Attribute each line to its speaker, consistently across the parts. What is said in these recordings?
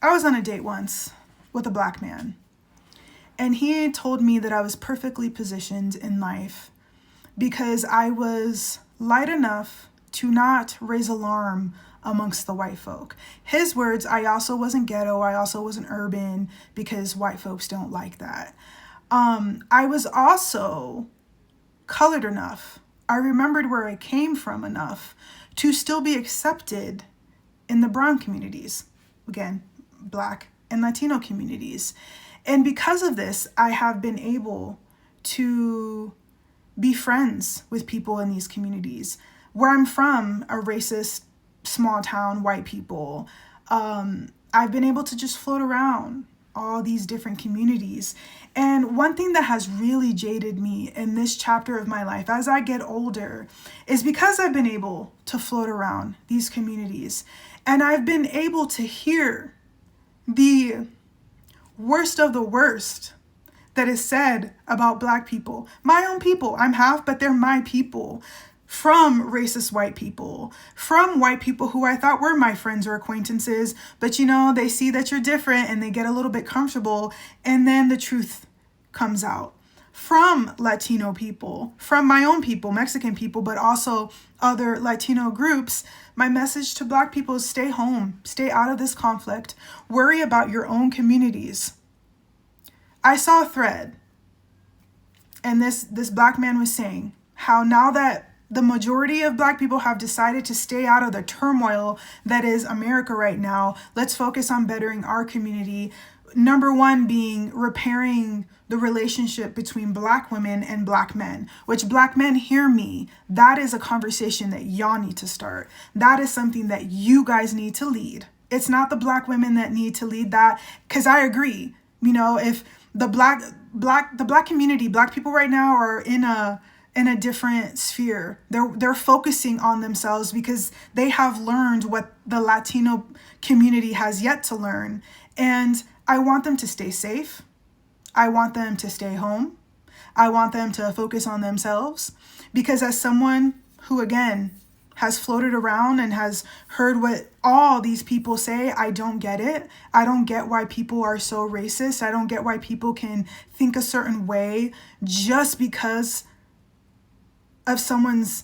Speaker 1: I was on a date once with a black man, and he told me that I was perfectly positioned in life because I was light enough to not raise alarm amongst the white folk. His words, I also wasn't ghetto, I also wasn't urban, because white folks don't like that. I was also colored enough. I remembered where I came from enough to still be accepted in the brown communities. Again, black and Latino communities. And because of this, I have been able to be friends with people in these communities. Where I'm from, a racist small town, white people, I've been able to just float around all these different communities. And one thing that has really jaded me in this chapter of my life as I get older is because I've been able to float around these communities and I've been able to hear the worst of the worst that is said about black people, my own people. I'm half, but they're my people. From racist white people, from white people who I thought were my friends or acquaintances, but they see that you're different and they get a little bit comfortable, and then the truth comes out. From Latino people, from my own people, Mexican people, but also other Latino groups, my message to black people is stay home, stay out of this conflict, worry about your own communities. I saw a thread, and this black man was saying how now that the majority of black people have decided to stay out of the turmoil that is America right now, let's focus on bettering our community. Number one being repairing the relationship between black women and black men, which black men, hear me, that is a conversation that y'all need to start. That is something that you guys need to lead. It's not the black women that need to lead that, because I agree. If the black community, black people right now are in a different sphere. They're focusing on themselves because they have learned what the Latino community has yet to learn. And I want them to stay safe. I want them to stay home. I want them to focus on themselves, because as someone who, again, has floated around and has heard what all these people say, I don't get it. I don't get why people are so racist. I don't get why people can think a certain way just because of someone's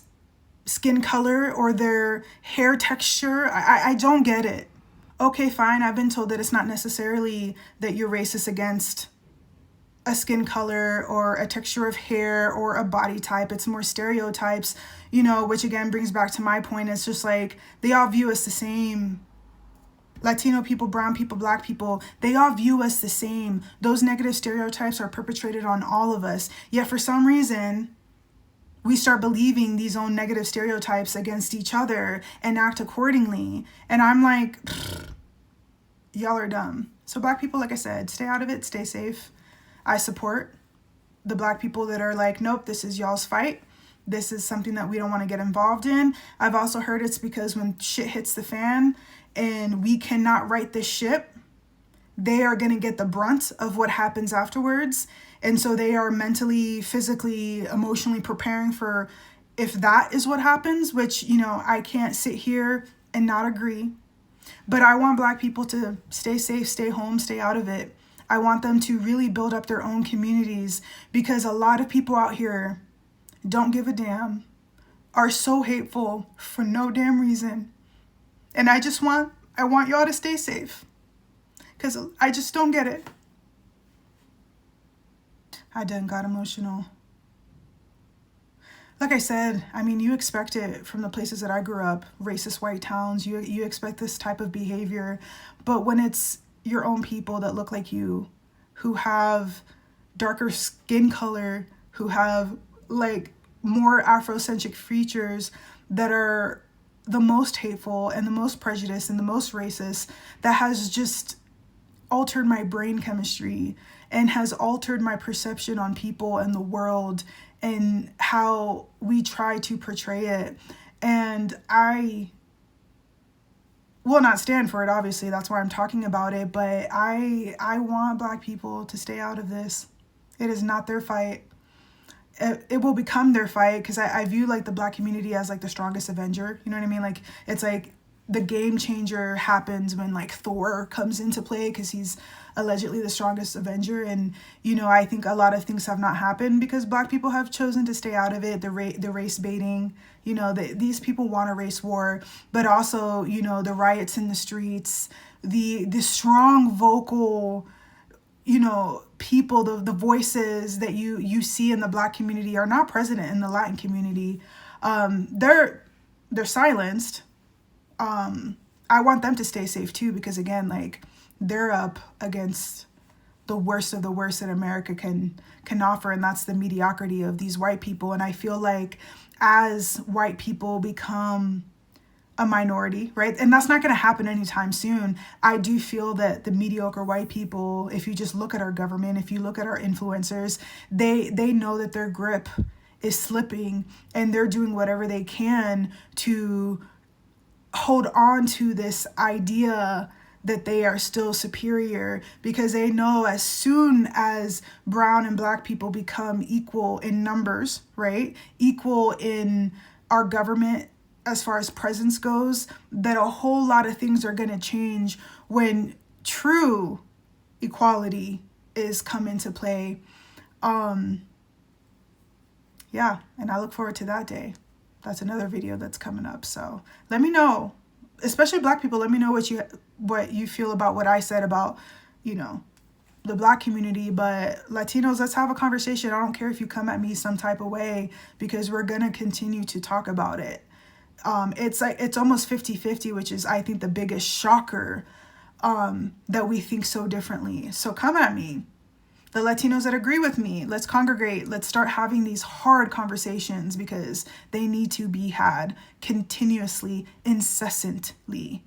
Speaker 1: skin color or their hair texture. I don't get it. Okay, fine. I've been told that it's not necessarily that you're racist against a skin color or a texture of hair or a body type. It's more stereotypes, which again brings back to my point. It's just like they all view us the same. Latino people, brown people, black people, they all view us the same. Those negative stereotypes are perpetrated on all of us. Yet for some reason, we start believing these own negative stereotypes against each other and act accordingly. And I'm like, y'all are dumb. So black people, like I said, stay out of it, stay safe. I support the black people that are like, nope, this is y'all's fight. This is something that we don't want to get involved in. I've also heard it's because when shit hits the fan and we cannot right this ship, they are going to get the brunt of what happens afterwards. And so they are mentally, physically, emotionally preparing for if that is what happens, which, I can't sit here and not agree. But I want black people to stay safe, stay home, stay out of it. I want them to really build up their own communities, because a lot of people out here don't give a damn, are so hateful for no damn reason. And I want y'all to stay safe, because I just don't get it. I done got emotional. Like I said, you expect it from the places that I grew up, racist white towns. You expect this type of behavior. But when it's your own people that look like you, who have darker skin color, who have more Afrocentric features, that are the most hateful and the most prejudiced and the most racist, that has just altered my brain chemistry and has altered my perception on people and the world and how we try to portray it. And I will not stand for it, obviously. That's why I'm talking about it. But I want black people to stay out of this. It is not their fight. It will become their fight, because I view the black community as the strongest avenger. You know what I mean? It's the game changer happens when like Thor comes into play, because he's allegedly the strongest Avenger. And, you know, I think a lot of things have not happened because Black people have chosen to stay out of it. The race baiting, you know, these people want a race war, but also, you know, the riots in the streets, the strong vocal, you know, people, the voices that you see in the Black community are not present in the Latin community. They're silenced. I want them to stay safe too, because again, like, they're up against the worst of the worst that America can offer, and that's the mediocrity of these white people. And I feel like as white people become a minority, right, and that's not going to happen anytime soon, I do feel that the mediocre white people, if you just look at our government, if you look at our influencers, they know that their grip is slipping, and they're doing whatever they can to hold on to this idea that they are still superior, because they know as soon as brown and Black people become equal in numbers, right, equal in our government as far as presence goes, that a whole lot of things are going to change when true equality is come into play. Yeah, and I look forward to that day. That's another video that's coming up. So let me know, especially Black people, let me know what you feel about what I said about, you know, the Black community. But Latinos, let's have a conversation. I don't care if you come at me some type of way, because we're going to continue to talk about it. It's like, it's almost 50-50, which is, I think, the biggest shocker, that we think so differently. So come at me. The Latinos that agree with me, let's congregate. Let's start having these hard conversations, because they need to be had continuously, incessantly.